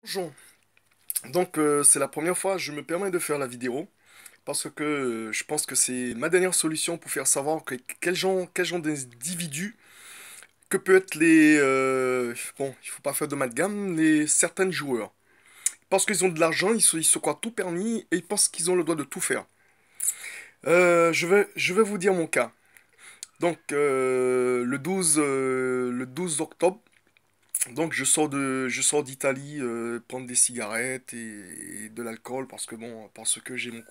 Bonjour. Donc c'est la première fois que je me permets de faire la vidéo parce que je pense que c'est ma dernière solution pour faire savoir quel genre d'individu que peut être bon, il faut pas faire de d'amalgame, les certains joueurs. Parce qu'ils ont de l'argent, ils se croient tout permis et ils pensent qu'ils ont le droit de tout faire. Je vais vous dire mon cas. Donc le 12 octobre. Donc je sors d'Italie prendre des cigarettes et de l'alcool parce que j'ai mon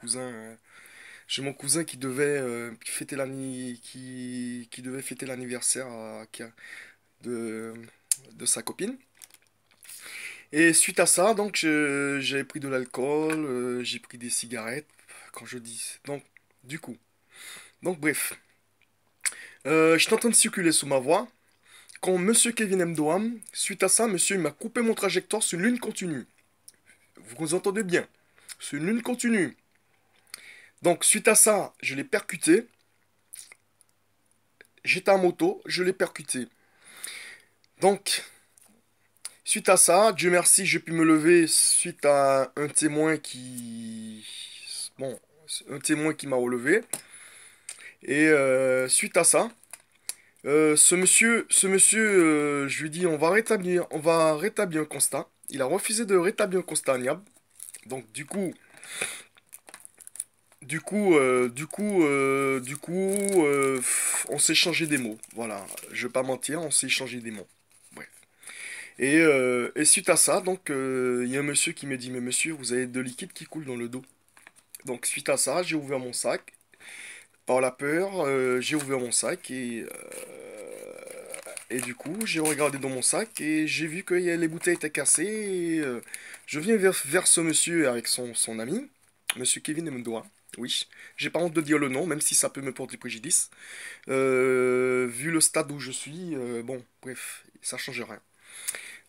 cousin qui devait fêter l'anniversaire de de sa copine. Et suite à ça, donc j'avais pris de l'alcool, j'ai pris des cigarettes quand je dis. Donc bref, j'étais en train de circuler sous ma voie quand Monsieur Kevin Mdoam, suite à ça, Monsieur il m'a coupé mon trajectoire sur une ligne continue. Vous entendez bien? C'est une lune continue. Donc, suite à ça, je l'ai percuté. J'étais en moto, je l'ai percuté. Donc, suite à ça, Dieu merci, j'ai pu me lever suite à un témoin qui... Bon, un témoin qui m'a relevé. Et suite à ça, je lui dis, on va rétablir un constat. Il a refusé de rétablir un constat amiable. Donc, on s'est échangé des mots. Voilà, je vais pas mentir, on s'est échangé des mots. Bref. Et suite à ça, donc, il y a un monsieur qui me dit, mais monsieur, vous avez de liquide qui coule dans le dos. Donc, suite à ça, j'ai ouvert mon sac. Par la peur, j'ai ouvert mon sac et du coup, j'ai regardé dans mon sac et j'ai vu que les bouteilles étaient cassées. Et, je viens vers ce monsieur avec son ami, monsieur Kevin Mdoa. Oui, j'ai pas honte de dire le nom, même si ça peut me porter préjudice. Vu le stade où je suis, bon, bref, ça change rien.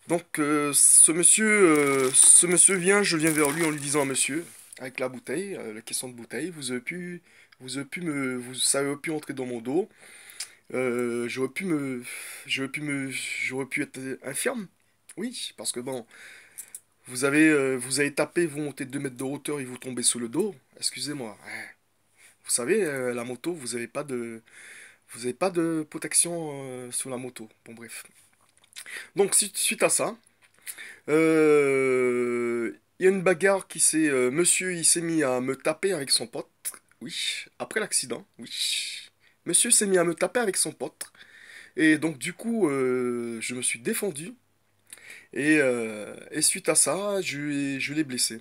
Donc, ce monsieur vient, je viens vers lui en lui disant, monsieur, avec la bouteille, la question de bouteille, ça aurait pu entrer dans mon dos. J'aurais pu être infirme. Oui, parce que bon, vous avez tapé, vous montez 2 mètres de hauteur et vous tombez sous le dos. Excusez-moi. Ouais. Vous savez, la moto, vous avez pas de protection sur la moto. Bon, bref. Donc, suite à ça, il y a une bagarre qui s'est. Monsieur, il s'est mis à me taper avec son pote. Oui, après l'accident. Oui. Monsieur s'est mis à me taper avec son pote. Et donc, du coup, je me suis défendu. Et suite à ça, je l'ai blessé.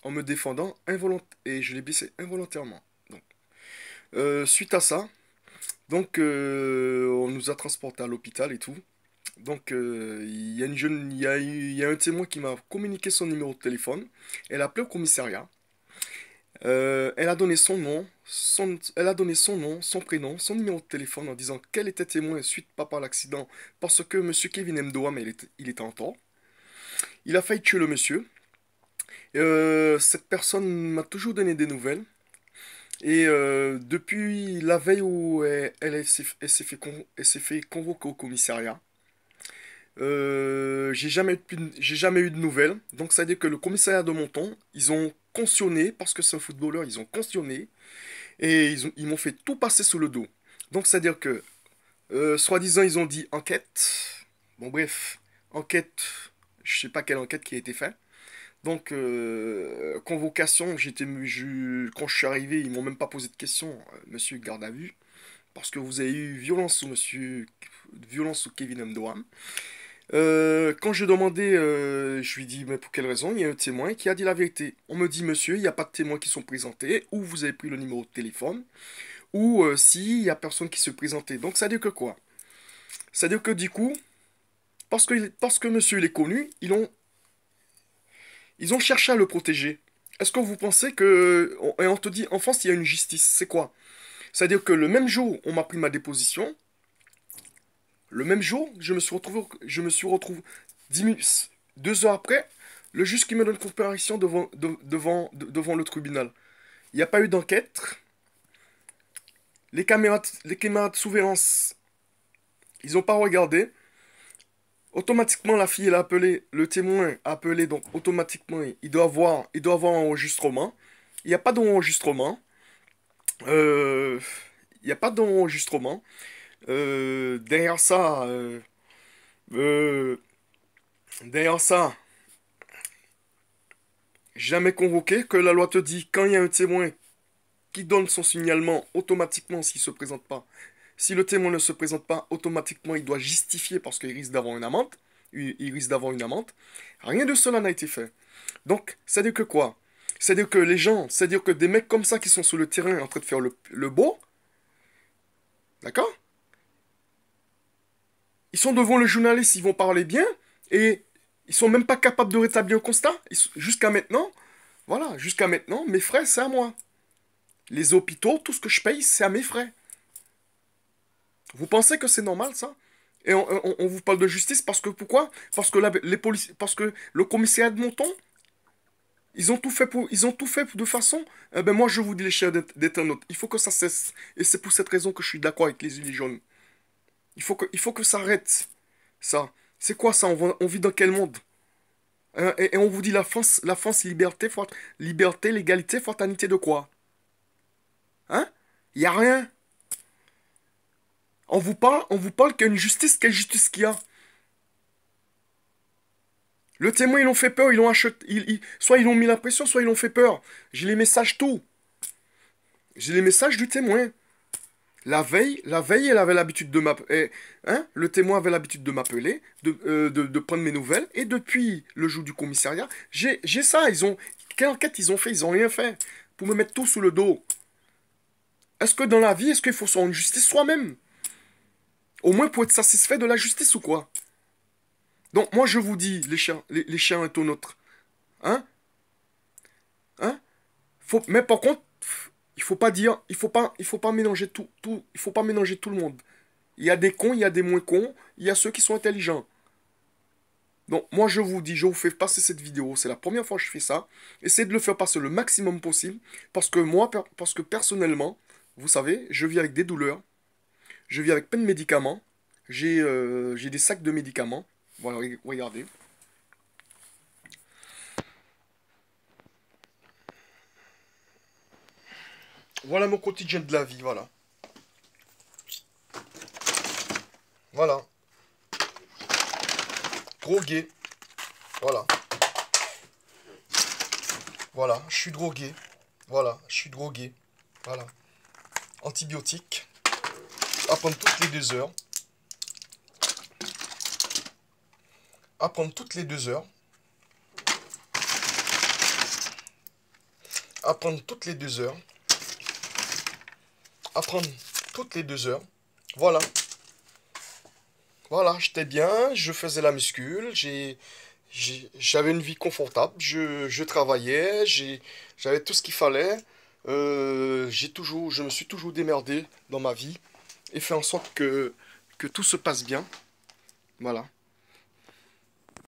En me défendant et je l'ai blessé involontairement. Donc, suite à ça, donc, on nous a transportés à l'hôpital et tout. Donc, il y a une jeune, il y a un témoin qui m'a communiqué son numéro de téléphone. Elle a appelé au commissariat. Elle a donné son nom, elle a donné son nom, son prénom, son numéro de téléphone en disant qu'elle était témoin suite pas par l'accident parce que Monsieur Kevin Mdoam, il était en tort. Il a failli tuer le monsieur. Cette personne m'a toujours donné des nouvelles. Et depuis la veille où elle s'est fait convoquer au commissariat, j'ai jamais eu de nouvelles. Donc ça veut dire que le commissariat de Menton, ils ont cautionné, parce que c'est un footballeur, ils ont cautionné, et ils m'ont fait tout passer sous le dos. Donc ça veut dire que, soi-disant, ils ont dit enquête. Bon bref, enquête, je sais pas quelle enquête qui a été faite. Donc, convocation, quand je suis arrivé, ils m'ont même pas posé de questions, monsieur garde à vue, parce que vous avez eu violence sur Kevin Mdoam. Quand je demandais, je lui dis, mais pour quelle raison? Il y a un témoin qui a dit la vérité. On me dit, monsieur, il n'y a pas de témoins qui sont présentés, ou vous avez pris le numéro de téléphone, ou si, il n'y a personne qui se présentait. Donc, ça veut dire que quoi? Ça veut dire que du coup, parce que monsieur il est connu, ils ont cherché à le protéger. Est-ce que vous pensez que... Et on te dit, en France, il y a une justice. C'est quoi? C'est-à-dire que le même jour, on m'a pris ma déposition. Le même jour, je me suis retrouvé 10 minutes, 2 heures après, le juge qui me donne comparution devant le tribunal. Il n'y a pas eu d'enquête. Les caméras de surveillance, ils n'ont pas regardé. Automatiquement, la fille, elle a appelé, le témoin a appelé, donc automatiquement, il doit avoir un enregistrement. Il n'y a pas d'enregistrement. Euh, il n'y a pas d'enregistrement. Derrière ça, euh, derrière ça, jamais convoqué, que la loi te dit, quand il y a un témoin qui donne son signalement, automatiquement, s'il se présente pas, si le témoin ne se présente pas, automatiquement, il doit justifier parce qu'il risque d'avoir une amende. Il risque d'avoir une amende. Rien de cela n'a été fait. Donc, c'est-à-dire que quoi? C'est-à-dire que les gens, c'est-à-dire que des mecs comme ça qui sont sur le terrain en train de faire le beau, d'accord? Ils sont devant le journaliste, ils vont parler bien, et ils sont même pas capables de rétablir un constat. Jusqu'à maintenant, voilà, jusqu'à maintenant, mes frais, c'est à moi. Les hôpitaux, tout ce que je paye, c'est à mes frais. Vous pensez que c'est normal, ça? Et on vous parle de justice parce que pourquoi? Parce que les policiers, parce que le commissariat de Monton, ils ont tout fait de façon. Eh ben moi, je vous dis, les chers d'internautes, il faut que ça cesse. Et c'est pour cette raison que je suis d'accord avec les Gilets jaunes. Il faut que ça arrête. Ça. C'est quoi ça? On vit dans quel monde? Hein, et on vous dit la France, liberté, liberté, l'égalité, fraternité de quoi? Hein? Il y a rien. On vous parle qu'il y a une justice. Quelle justice qu'il y a? Le témoin, ils l'ont fait peur, ils l'ont acheté. Soit ils l'ont mis la pression, soit ils l'ont fait peur. J'ai les messages tout. J'ai les messages du témoin. La veille, elle avait l'habitude de m'appeler. Hein? Le témoin avait l'habitude de m'appeler, de prendre mes nouvelles. Et depuis le jour du commissariat, j'ai ça. Quelle enquête ils ont fait? Ils ont rien fait. Pour me mettre tout sous le dos. Est-ce que dans la vie, est-ce qu'il faut soit une justice soi-même? Au moins pour être satisfait de la justice ou quoi? Donc moi je vous dis, les chiens internautes. Hein? Hein? Mais par contre, il faut pas dire, il faut pas mélanger il faut pas mélanger tout le monde. Il y a des cons, il y a des moins cons, il y a ceux qui sont intelligents. Donc moi je vous dis, je vous fais passer cette vidéo, c'est la première fois que je fais ça. Essayez de le faire passer le maximum possible, parce que moi, parce que personnellement, vous savez, je vis avec des douleurs, je vis avec plein de médicaments, j'ai des sacs de médicaments. Voilà, regardez. Voilà mon quotidien de la vie, voilà. Voilà. Drogué. Voilà. Voilà, je suis drogué. Voilà, je suis drogué. Voilà. Antibiotiques. À prendre toutes les 2 heures. À prendre toutes les 2 heures. À prendre toutes les 2 heures. À prendre toutes les 2 heures. Voilà. Voilà, j'étais bien, je faisais la muscule, j'avais une vie confortable, je travaillais, j'avais tout ce qu'il fallait. Je me suis toujours démerdé dans ma vie et fait en sorte que tout se passe bien. Voilà.